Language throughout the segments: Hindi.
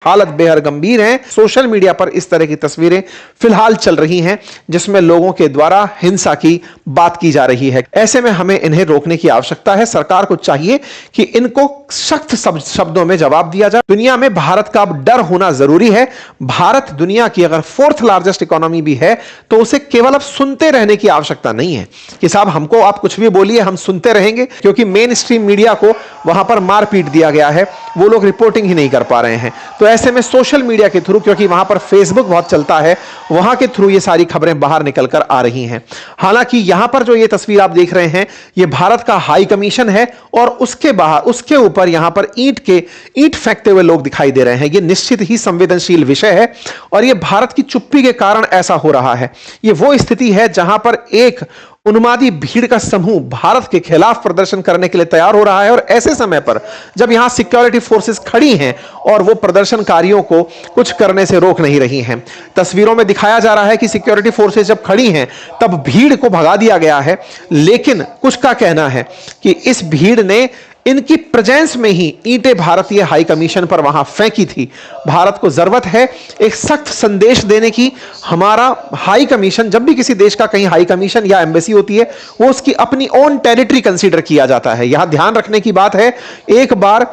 हालत बेहद गंभीर है। सोशल मीडिया पर इस तरह की तस्वीरें फिलहाल चल रही हैं जिसमें लोगों के द्वारा हिंसा की बात की जा रही है। ऐसे में हमें इन्हें रोकने की आवश्यकता है। सरकार को चाहिए कि इनको सख्त शब्दों में जवाब दिया जाए। दुनिया में भारत का अब डर होना जरूरी है। भारत दुनिया की अगर 4th लार्जेस्ट इकोनॉमी भी है तो उसे केवल अब सुनते रहने की आवश्यकता नहीं है कि साहब हमको आप कुछ भी बोलिए हम सुनते रहेंगे, क्योंकि मेन स्ट्रीम मीडिया को वहां पर मार पीट दिया गया है, वो लोग रिपोर्टिंग ही नहीं कर पा रहे हैं। तो ऐसे में सोशल मीडिया के थ्रू, क्योंकि वहां पर फेसबुक बहुत चलता है, वहां के थ्रू ये सारी खबरें बाहर निकलकर आ रही हैं। हालांकि यहां पर जो ये तस्वीर आप देख रहे हैं ये भारत का हाई कमीशन है और उसके बाहर उसके ऊपर यहां पर ईंट फेंकते हुए लोग दिखाई दे रहे हैं। ये निश्चित ही संवेदनशील विषय है और ये भारत की चुप्पी के कारण ऐसा हो रहा है। ये वो स्थिति है जहां पर एक उन्मादी भीड़ का समूह भारत के खिलाफ प्रदर्शन करने के लिए तैयार हो रहा है और ऐसे समय पर जब यहां सिक्योरिटी फोर्सेस खड़ी हैं और वो प्रदर्शनकारियों को कुछ करने से रोक नहीं रही हैं। तस्वीरों में दिखाया जा रहा है कि सिक्योरिटी फोर्सेस जब खड़ी हैं तब भीड़ को भगा दिया गया है, लेकिन कुछ का कहना है कि इस भीड़ ने इनकी प्रेजेंस में ही ईंटें भारतीय हाई कमीशन पर वहां फेंकी थी। भारत को जरूरत है एक सख्त संदेश देने की। हमारा हाई कमीशन, जब भी किसी देश का कहीं हाई कमीशन या एम्बेसी होती है, वो उसकी अपनी ओन टेरिटरी कंसीडर किया जाता है। यहां ध्यान रखने की बात है, एक बार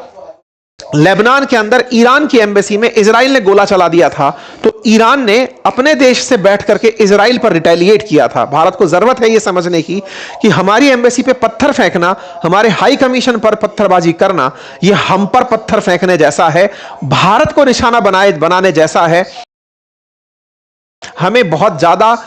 लेबनान के अंदर ईरान की एम्बेसी में इजराइल ने गोला चला दिया था तो ईरान ने अपने देश से बैठ करके इजराइल पर रिटेलिएट किया था। भारत को जरूरत है यह समझने की कि हमारी एम्बेसी पे पत्थर फेंकना, हमारे हाई कमीशन पर पत्थरबाजी करना, यह हम पर पत्थर फेंकने जैसा है, भारत को निशाना बनाने जैसा है। हमें बहुत ज्यादा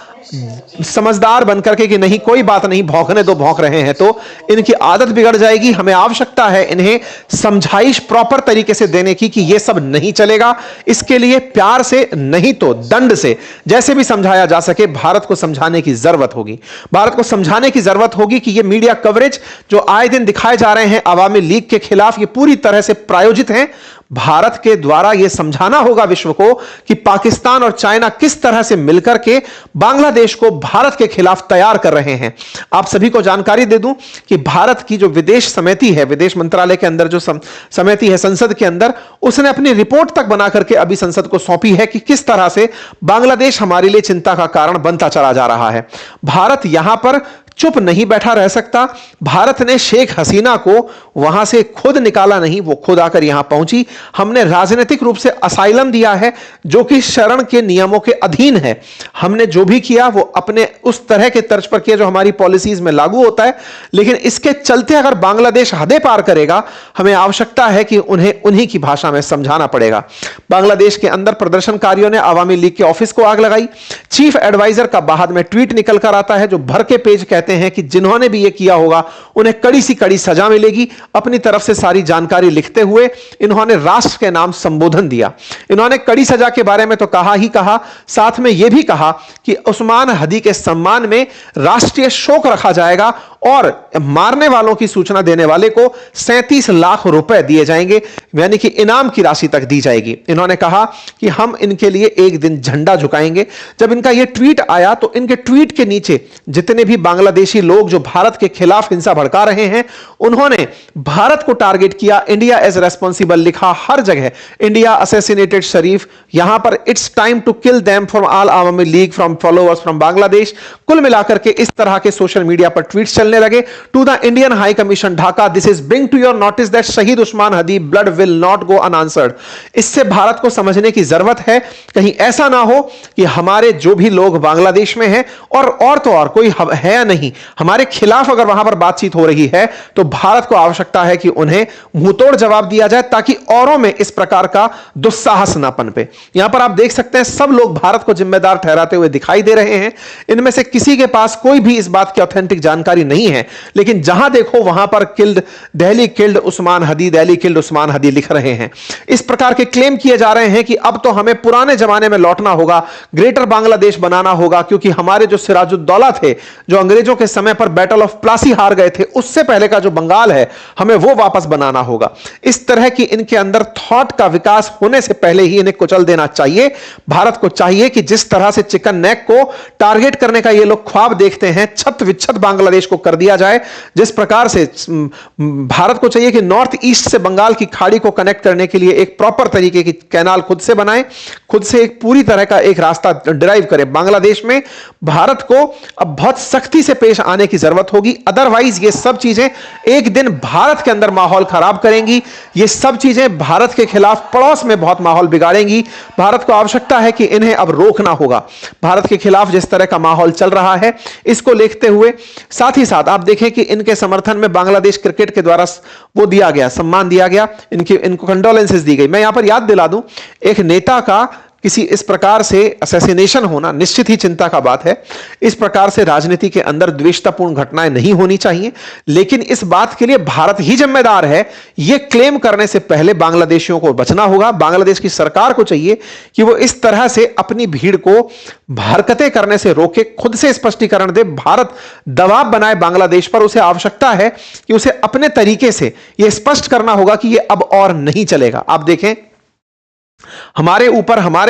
समझदार बनकर के कि नहीं कोई बात नहीं, भौंकने दो, भौंक रहे हैं तो इनकी आदत बिगड़ जाएगी। हमें आवश्यकता है इन्हें समझाइश प्रॉपर तरीके से देने की कि यह सब नहीं चलेगा। इसके लिए प्यार से नहीं तो दंड से जैसे भी समझाया जा सके भारत को समझाने की जरूरत होगी। भारत को समझाने की जरूरत होगी कि यह मीडिया कवरेज जो आए दिन दिखाए जा रहे हैं अवामी लीग के खिलाफ, ये पूरी तरह से प्रायोजित हैं। भारत के द्वारा यह समझाना होगा विश्व को कि पाकिस्तान और चाइना किस तरह से मिलकर के बांग्लादेश को भारत के खिलाफ तैयार कर रहे हैं। आप सभी को जानकारी दे दूं कि भारत की जो विदेश समिति है, विदेश मंत्रालय के अंदर जो समिति है संसद के अंदर, उसने अपनी रिपोर्ट तक बना करके अभी संसद को सौंपी है कि किस तरह से बांग्लादेश हमारे लिए चिंता का कारण बनता चला जा रहा है। भारत यहां पर चुप नहीं बैठा रह सकता। भारत ने शेख हसीना को वहां से खुद निकाला नहीं, वो खुद आकर यहां पहुंची। हमने राजनीतिक रूप से असाइलम दिया है जो कि शरण के नियमों के अधीन है। हमने जो भी किया वो अपने उस तरह के तर्ज पर किया जो हमारी पॉलिसीज में लागू होता है, लेकिन इसके चलते अगर बांग्लादेश हदें पार करेगा, हमें आवश्यकता है कि उन्हें उन्हीं की भाषा में समझाना पड़ेगा। बांग्लादेश के अंदर प्रदर्शनकारियों ने अवामी लीग के ऑफिस को आग लगाई। चीफ एडवाइजर का बाद में ट्वीट निकल कर आता है जो भर के पेज कहते हैं कि जिन्होंने भी यह किया होगा उन्हें कड़ी सी कड़ी सजा मिलेगी। अपनी तरफ से सारी जानकारी लिखते हुए इन्होंने राष्ट्र के नाम संबोधन दिया। इन्होंने कड़ी सजा के बारे में तो कहा ही कहा, साथ में यह भी कहा कि उस्मान हदी के सम्मान में राष्ट्रीय शोक रखा जाएगा और मारने वालों की सूचना देने वाले को 37 लाख रुपए दिए जाएंगे, यानी कि इनाम की राशि तक दी जाएगी। इन्होंने कहा कि हम इनके लिए एक दिन झंडा झुकाएंगे। जब इनका यह ट्वीट आया तो इनके ट्वीट के नीचे जितने भी बांग्लादेशी लोग जो भारत के खिलाफ हिंसा भड़का रहे हैं, उन्होंने भारत को टारगेट किया, इंडिया एज रेस्पॉन्सिबल लिखा हर जगह, इंडिया असैसिनेटेड शरीफ, यहां पर it's time to kill them from all Awami League from followers from Bangladesh. कुल मिलाकर के इस तरह के सोशल मीडिया पर ट्वीट्स चलने लगे। To the Indian high commission Dhaka, this is bring to your notice that शहीद Usman Hadi blood will not go unanswered. इससे भारत को समझने की जरूरत है, कहीं ऐसा ना हो कि हमारे जो भी लोग बांग्लादेश में हैं और तो और कोई है या नहीं, हमारे खिलाफ अगर वहां पर बातचीत हो रही है तो भारत को आवश्यकता है कि उन्हें मुंहतोड़ जवाब दिया जाए ताकि औरों में इस प्रकार का दुस्साहस ना पनपे। यहां पर आप देख सकते हैं सब लोग भारत को जिम्मेदार ठहराते हुए दिखाई दे रहे हैं। इनमें से किसी के पास कोई भी इस बात की ऑथेंटिक जानकारी नहीं है, लेकिन जहां देखो वहां पर दिल्ली किल्ड उस्मान हदी, दिल्ली किल्ड उस्मान हदी लिख रहे हैं। इस प्रकार के क्लेम किए जा रहे हैं कि अब तो हमें पुराने जमाने में लौटना होगा, ग्रेटर बांग्लादेश बनाना होगा, क्योंकि हमारे जो सिराजुद्दौला थे जो अंग्रेजों के समय पर बैटल ऑफ प्लासी हार गए थे, उससे पहले का जो बंगाल है हमें वो वापस बनाना होगा। इस तरह की इनके अंदर थॉट का विकास होने से पहले ही इन्हें कुचल देना चाहिए। भारत को चाहिए कि जिस तरह से चिकन नेक को टारगेट करने का ये लोग ख्वाब देखते हैं, छत विच्छत बांग्लादेश को कर दिया जाए। जिस प्रकार से भारत को चाहिए कि नॉर्थ ईस्ट से बंगाल की खाड़ी को कनेक्ट करने के लिए एक प्रॉपर तरीके की कैनाल खुद से बनाए, खुद से एक पूरी तरह का एक रास्ता ड्राइव करे। बांग्लादेश में भारत को अब बहुत सख्ती से पेश आने की जरूरत होगी, अदरवाइज ये सब चीजें एक दिन भारत के अंदर माहौल खराब करेंगी। ये सब चीजें भारत के खिलाफ पड़ोस में बहुत माहौल बिगाड़ेंगी। भारत को आवश्यकता है कि इन्हें अब रोकना होगा। भारत के खिलाफ जिस तरह का माहौल चल रहा है, इसको देखते हुए साथ ही साथ आप देखें कि इनके समर्थन में बांग्लादेश क्रिकेट के द्वारा वो दिया गया, सम्मान दिया गया, इनको कंडोलेंसेस दी गई। मैं यहां पर याद दिला दूं, एक नेता का किसी इस प्रकार से असैसिनेशन होना निश्चित ही चिंता का बात है। इस प्रकार से राजनीति के अंदर द्वेषतापूर्ण घटनाएं नहीं होनी चाहिए, लेकिन इस बात के लिए भारत ही जिम्मेदार है। यह क्लेम करने से पहले बांग्लादेशियों को बचना होगा। बांग्लादेश की सरकार को चाहिए कि वो इस तरह से अपनी भीड़ को हरकतें करने से रोके, खुद से स्पष्टीकरण दे, भारत दबाव बनाए बांग्लादेश पर। उसे आवश्यकता है कि उसे अपने तरीके से यह स्पष्ट करना होगा कि यह अब और नहीं चलेगा। आप देखें, हमारे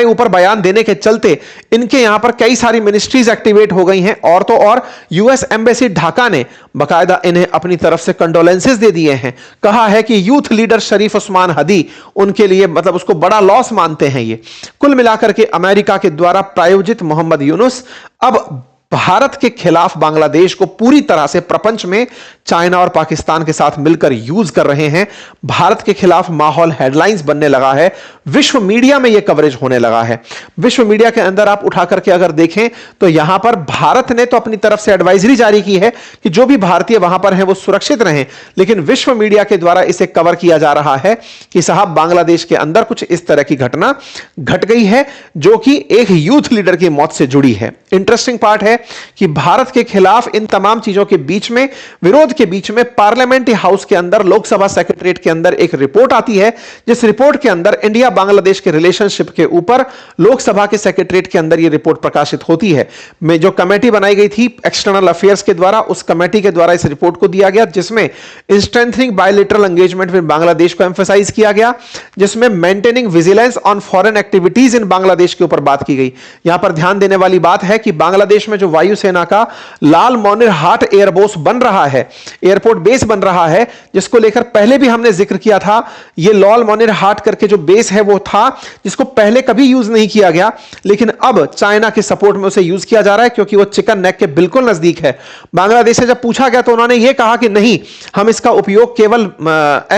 ऊपर बयान देने के चलते इनके यहां पर कई सारी मिनिस्ट्रीज एक्टिवेट हो गई हैं, और तो और यूएस एम्बेसी ढाका ने बकायदा इन्हें अपनी तरफ से कंडोलेंसेस दे दिए हैं। कहा है कि यूथ लीडर शरीफ उस्मान हदी उनके लिए मतलब उसको बड़ा लॉस मानते हैं। ये कुल मिलाकर के अमेरिका के द्वारा प्रायोजित मोहम्मद यूनुस अब भारत के खिलाफ बांग्लादेश को पूरी तरह से प्रपंच में चाइना और पाकिस्तान के साथ मिलकर यूज कर रहे हैं। भारत के खिलाफ माहौल हेडलाइंस बनने लगा है, विश्व मीडिया में यह कवरेज होने लगा है। विश्व मीडिया के अंदर आप उठा करके अगर देखें तो यहां पर भारत ने तो अपनी तरफ से एडवाइजरी जारी की है कि जो भी भारतीय वहां पर हैं वो सुरक्षित रहें, लेकिन विश्व मीडिया के द्वारा इसे कवर किया जा रहा है कि साहब बांग्लादेश के अंदर कुछ इस तरह की घटना घट गई है जो कि एक यूथ लीडर की मौत से जुड़ी है। इंटरेस्टिंग पार्ट है कि भारत के खिलाफ इन तमाम चीजों के बीच में, विरोध के बीच में, पार्लियामेंट्री हाउस के अंदर, लोकसभा सेक्रेटरीट के अंदर एक रिपोर्ट आती है, जिस रिपोर्ट के अंदर इंडिया बांग्लादेश के रिलेशनशिप के ऊपर लोकसभा के सेक्रेटरीट के अंदर यह रिपोर्ट प्रकाशित होती है। में जो कमेटी बनाई गई थी एक्सटर्नल अफेयर्स के द्वारा, उस कमेटी के द्वारा इस रिपोर्ट को दिया गया, जिसमें strengthening bilateral engagement with Bangladesh को एम्फसाइज किया गया, जिसमें maintaining vigilance on foreign activities in Bangladesh के ऊपर बात की गई। यहां पर ध्यान देने वाली बात है कि बांग्लादेश में जो वायुसेना का लाल मोनिर हाट एयरबोस बन रहा है, एयरपोर्ट बेस बन रहा है, जिसको लेकर पहले भी हमने जिक्र किया था। यह लाल मोनिर हाट करके जो बेस है वो था जिसको पहले कभी यूज नहीं किया गया, लेकिन अब चाइना के सपोर्ट में उसे यूज किया जा रहा है क्योंकि वो चिकन नेक के बिल्कुल नजदीक है। बांग्लादेश से जब पूछा गया तो उन्होंने यह कहा कि नहीं, हम इसका उपयोग केवल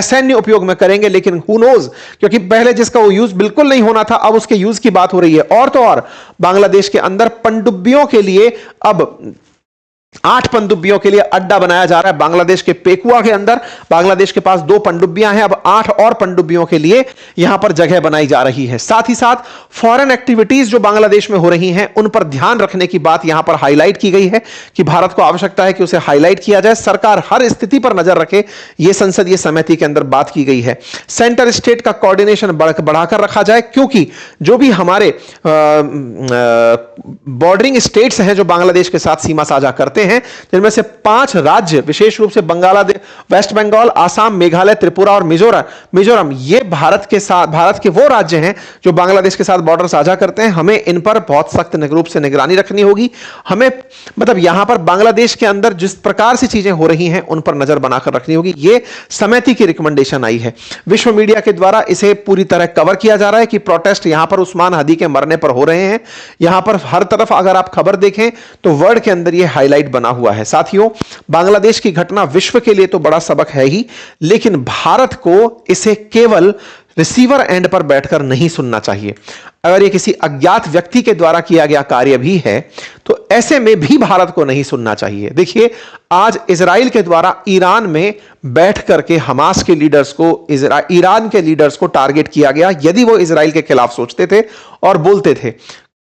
सैन्य उपयोग में करेंगे, लेकिन हु नोज, क्योंकि पहले जिसका वो यूज बिल्कुल नहीं होना था अब उसके यूज की बात हो रही है। और तो और बांग्लादेश के अंदर पनडुब्बियों के लिए अब 8 पनडुब्बियों के लिए अड्डा बनाया जा रहा है। बांग्लादेश के पेकुआ के अंदर बांग्लादेश के पास 2 पनडुब्बियां हैं, अब 8 और पनडुब्बियों के लिए यहां पर जगह बनाई जा रही है। साथ ही साथ फॉरेन एक्टिविटीज जो बांग्लादेश में हो रही हैं उन पर ध्यान रखने की बात यहां पर हाईलाइट की गई है कि भारत को आवश्यकता है कि उसे हाईलाइट किया जाए, सरकार हर स्थिति पर नजर रखे, यह संसदीय समिति के अंदर बात की गई है। सेंटर स्टेट का कोऑर्डिनेशन बढ़ाकर रखा जाए, क्योंकि जो भी हमारे बॉर्डरिंग स्टेट्स हैं जो बांग्लादेश के साथ सीमा साझा करते हैं, जिनमें से 5 राज्य विशेष रूप से बांग्लादेश, वेस्ट बंगाल, आसाम, मेघालय, त्रिपुरा और मिजोरम, ये भारत के वो राज्य हैं जो बांग्लादेश के साथ बॉर्डर साझा करते हैं। हमें इन पर बहुत सख्त रूप से निगरानी रखनी होगी। हमें मतलब यहां पर बांग्लादेश के अंदर जिस प्रकार से चीजें हो रही हैं उन पर नजर बनाकर रखनी होगी। यह समिति की रिकमेंडेशन आई है। विश्व मीडिया के द्वारा इसे पूरी तरह कवर किया जा रहा है कि प्रोटेस्ट यहां पर उस्मान हदी के मरने पर हो रहे हैं। यहां पर हर तरफ अगर आप खबर देखें तो वर्ड के अंदर यह हाईलाइट बना हुआ है। साथियों, बांग्लादेश की घटना विश्व के लिए तो बड़ा सबक है ही, लेकिन भारत को इसे केवल रिसीवर एंड पर बैठकर नहीं सुनना चाहिए। अगर यह किसी अज्ञात व्यक्ति के द्वारा किया गया कार्य भी है तो ऐसे में भी भारत को नहीं सुनना चाहिए। देखिए, आज इजराइल के द्वारा ईरान में बैठ करके हमास के लीडर्स को, ईरान के लीडर्स को टारगेट किया गया यदि वो इजराइल के खिलाफ सोचते थे और बोलते थे।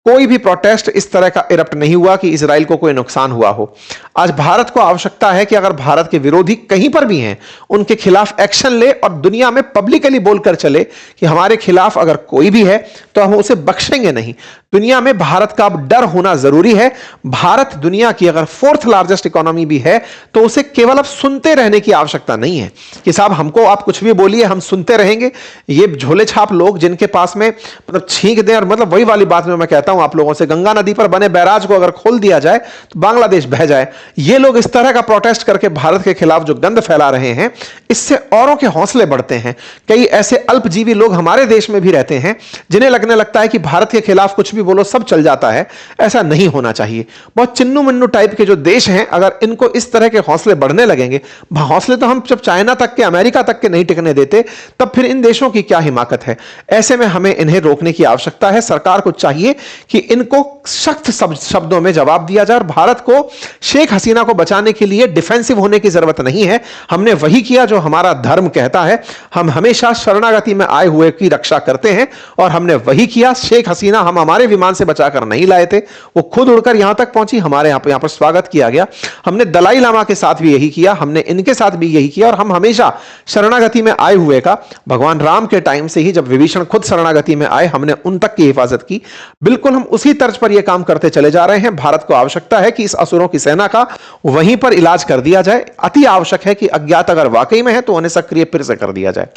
कोई भी प्रोटेस्ट इस तरह का इरप्ट नहीं हुआ कि इजराइल को कोई नुकसान हुआ हो। आज भारत को आवश्यकता है कि अगर भारत के विरोधी कहीं पर भी हैं उनके खिलाफ एक्शन ले और दुनिया में पब्लिकली बोलकर चले कि हमारे खिलाफ अगर कोई भी है तो हम उसे बख्शेंगे नहीं। दुनिया में भारत का अब डर होना जरूरी है। भारत दुनिया की अगर 4th लार्जेस्ट इकोनॉमी भी है तो उसे केवल अब सुनते रहने की आवश्यकता नहीं है कि साहब हमको आप कुछ भी बोलिए हम सुनते रहेंगे। ये झोले छाप लोग जिनके पास में मतलब छींक दें, और मतलब वही वाली बात में मैं कहता चाहता हूं आप लोगों से, गंगा नदी पर बने बैराज को अगर खोल दिया जाए तो बांग्लादेश बह जाए। ये लोग इस तरह का प्रोटेस्ट करके भारत के खिलाफ जो गंद फैला रहे हैं, इससे औरों के हौसले बढ़ते हैं। कई ऐसे अल्पजीवी लोग हमारे देश में भी रहते हैं जिन्हें लगने लगता है कि भारत के खिलाफ कुछ भी बोलो सब चल जाता है। ऐसा नहीं होना चाहिए। बहुत चिन्नू मिन्नू टाइप के जो देश हैं, अगर इनको इस तरह के हौसले बढ़ने लगेंगे, हौसले तो हम जब चाइना तक के, अमेरिका तक के नहीं टिकने देते, तब फिर इन देशों की क्या हिमाकत है। ऐसे में हमें इन्हें रोकने की आवश्यकता है। सरकार को चाहिए कि इनको सख्त शब्दों में जवाब दिया जाए। और भारत को शेख हसीना को बचाने के लिए डिफेंसिव होने की जरूरत नहीं है। हमने वही किया जो हमारा धर्म कहता है। हम हमेशा शरणागति में आए हुए की रक्षा करते हैं और हमने वही किया। शेख हसीना हम हमारे विमान से बचाकर नहीं लाए थे, वो खुद उड़कर यहां तक पहुंची, हमारे यहां पर स्वागत किया गया। हमने दलाई लामा के साथ भी यही किया, हमने इनके साथ भी यही किया। और हम हमेशा शरणागति में आए हुए का, भगवान राम के टाइम से ही जब विभीषण खुद शरणागति में आए, हमने उन तक की हिफाजत की। बिल्कुल हम उसी तर्ज पर यह काम करते चले जा रहे हैं। भारत को आवश्यकता है कि इस असुरों की सेना का वहीं पर इलाज कर दिया जाए। अति आवश्यक है कि अज्ञात अगर वाकई में है तो उन्हें सक्रिय फिर से कर दिया जाए।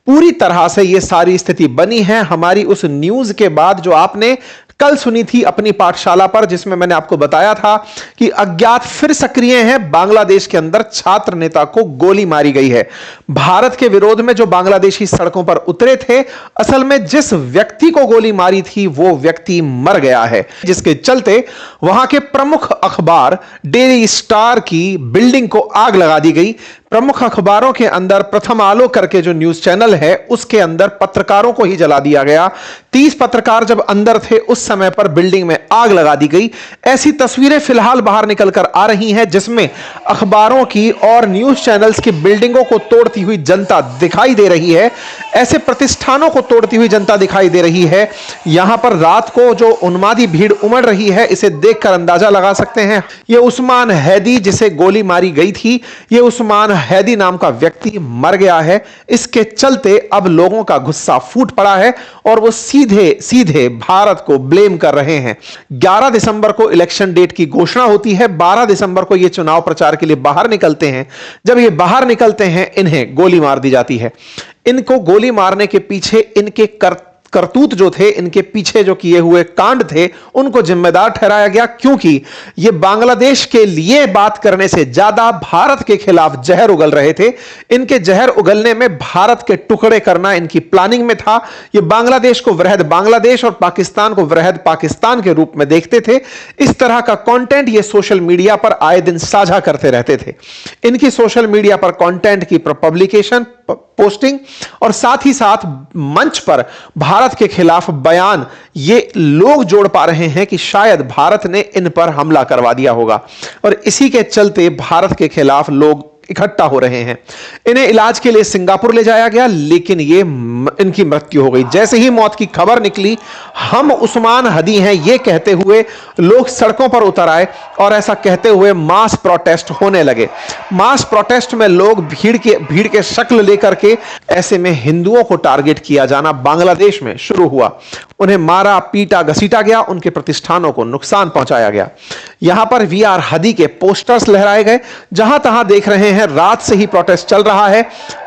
पूरी तरह से यह सारी स्थिति बनी है हमारी उस न्यूज के बाद जो आपने कल सुनी थी अपनी पाठशाला पर, जिसमें मैंने आपको बताया था कि अज्ञात फिर सक्रिय हैं। बांग्लादेश के अंदर छात्र नेता को गोली मारी गई है। भारत के विरोध में जो बांग्लादेशी सड़कों पर उतरे थे, असल में जिस व्यक्ति को गोली मारी थी वो व्यक्ति मर गया है, जिसके चलते वहां के प्रमुख अखबार डेली स्टार की बिल्डिंग को आग लगा दी गई। प्रमुख अखबारों के अंदर प्रथम आलोक करके जो न्यूज चैनल है, उसके अंदर पत्रकारों को ही जला दिया गया। 30 पत्रकार जब अंदर थे उस समय पर बिल्डिंग में आग लगा दी गई। ऐसी तस्वीरें फिलहाल बाहर निकलकर आ रही हैं जिसमें अखबारों की और न्यूज चैनल्स की बिल्डिंगों को तोड़ती हुई जनता दिखाई दे रही है। ऐसे प्रतिष्ठानों को तोड़ती हुई जनता दिखाई दे रही है। यहां पर रात को जो उन्मादी भीड़ उमड़ रही है, इसे देखकर अंदाजा लगा सकते हैं। यह उस्मान हैदी जिसे गोली मारी गई थी, यह उस्मान हैदी नाम का व्यक्ति मर गया है। इसके चलते अब लोगों का गुस्सा फूट पड़ा है और वो सीधे सीधे भारत को ब्लेम कर रहे हैं। 11 दिसंबर को इलेक्शन डेट की घोषणा होती है। 12 दिसंबर को ये चुनाव प्रचार के लिए बाहर निकलते हैं। जब ये बाहर निकलते हैं, इन्हें गोली मार दी जाती है। इनको गोली मारने के पीछे इनके करतूत जो थे, इनके पीछे जो किए हुए कांड थे, उनको जिम्मेदार ठहराया गया, क्योंकि ये बांग्लादेश के लिए बात करने से ज्यादा भारत के खिलाफ जहर उगल रहे थे। इनके जहर उगलने में भारत के टुकड़े करना इनकी प्लानिंग में था। ये बांग्लादेश को वृहद बांग्लादेश और पाकिस्तान को वृहद पाकिस्तान के रूप में देखते थे। इस तरह का कंटेंट ये सोशल मीडिया पर आए दिन साझा करते रहते थे। इनकी सोशल मीडिया पर कंटेंट की पब्लिकेशन, पोस्टिंग और साथ ही साथ मंच पर भारत के खिलाफ बयान, ये लोग जोड़ पा रहे हैं कि शायद भारत ने इन पर हमला करवा दिया होगा और इसी के चलते भारत के खिलाफ लोग इकट्ठा हो रहे हैं। इन्हें इलाज के लिए सिंगापुर ले जाया गया, लेकिन ये इनकी मृत्यु हो गई। जैसे ही मौत की खबर निकली, हम उस्मान हदी हैं ये कहते हुए लोग सड़कों पर उतर आए और ऐसा कहते हुए मास प्रोटेस्ट होने लगे। मास प्रोटेस्ट में लोग भीड़ के शक्ल लेकर के, ऐसे में हिंदुओं को टारगेट किया जाना बांग्लादेश में शुरू हुआ। उन्हें मारा, पीटा, घसीटा गया, उनके प्रतिष्ठानों को नुकसान पहुंचाया गया। यहां पर वीआर हदी के पोस्टर्स लहराए गए। जहां तहां देख रहे हैं रात से ही प्रोटेस्ट चल रहा है।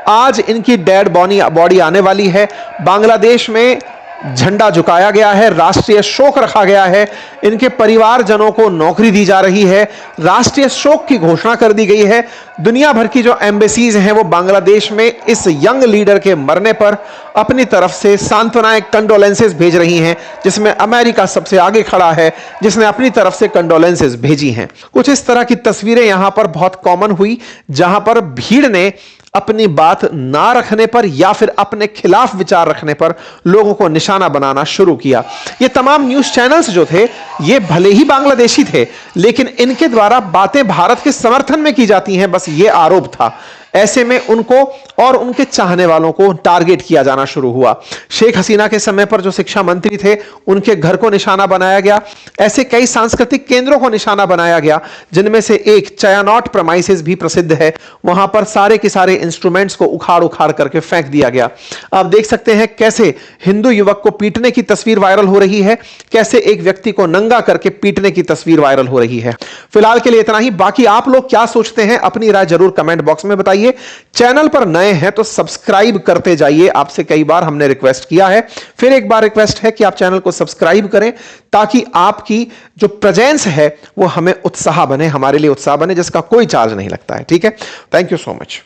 आज इनकी डेड बॉडी आने वाली है। बांग्लादेश में झंडा झुकाया गया है, राष्ट्रीय शोक रखा गया है। इनके परिवारजनों को नौकरी दी जा रही है, राष्ट्रीय शोक की घोषणा कर दी गई है। दुनिया भर की जो एम्बेसीज हैं वो बांग्लादेश में इस यंग लीडर के मरने पर अपनी तरफ से सांत्वनाएं, कंडोलेंसेस भेज रही हैं, जिसमें अमेरिका सबसे आगे खड़ा है, जिसने अपनी तरफ से कंडोलेंसेस भेजी हैं। कुछ इस तरह की तस्वीरें यहां पर बहुत कॉमन हुई, जहां पर भीड़ ने अपनी बात ना रखने पर या फिर अपने खिलाफ विचार रखने पर लोगों को निशाना बनाना शुरू किया। ये तमाम न्यूज चैनल्स जो थे, ये भले ही बांग्लादेशी थे, लेकिन इनके द्वारा बातें भारत के समर्थन में की जाती हैं, बस ये आरोप था। ऐसे में उनको और उनके चाहने वालों को टारगेट किया जाना शुरू हुआ। शेख हसीना के समय पर जो शिक्षा मंत्री थे, उनके घर को निशाना बनाया गया। ऐसे कई सांस्कृतिक केंद्रों को निशाना बनाया गया, जिनमें से एक चयानॉट प्रमाइसेस भी प्रसिद्ध है। वहां पर सारे के सारे इंस्ट्रूमेंट्स को उखाड़ उखाड़ करके फेंक दिया गया। आप देख सकते हैं कैसे हिंदू युवक को पीटने की तस्वीर वायरल हो रही है, कैसे एक व्यक्ति को नंगा करके पीटने की तस्वीर वायरल हो रही है। फिलहाल के लिए इतना ही। बाकी आप लोग क्या सोचते हैं, अपनी राय जरूर कमेंट बॉक्स में बताइए। जाइए। चैनल पर नए हैं तो सब्सक्राइब करते जाइए, आपसे कई बार हमने रिक्वेस्ट किया है, फिर एक बार रिक्वेस्ट है कि आप चैनल को सब्सक्राइब करें ताकि आपकी जो प्रेजेंस है वो हमें उत्साह बने, हमारे लिए उत्साह बने, जिसका कोई चार्ज नहीं लगता है। ठीक है, थैंक यू सो मच।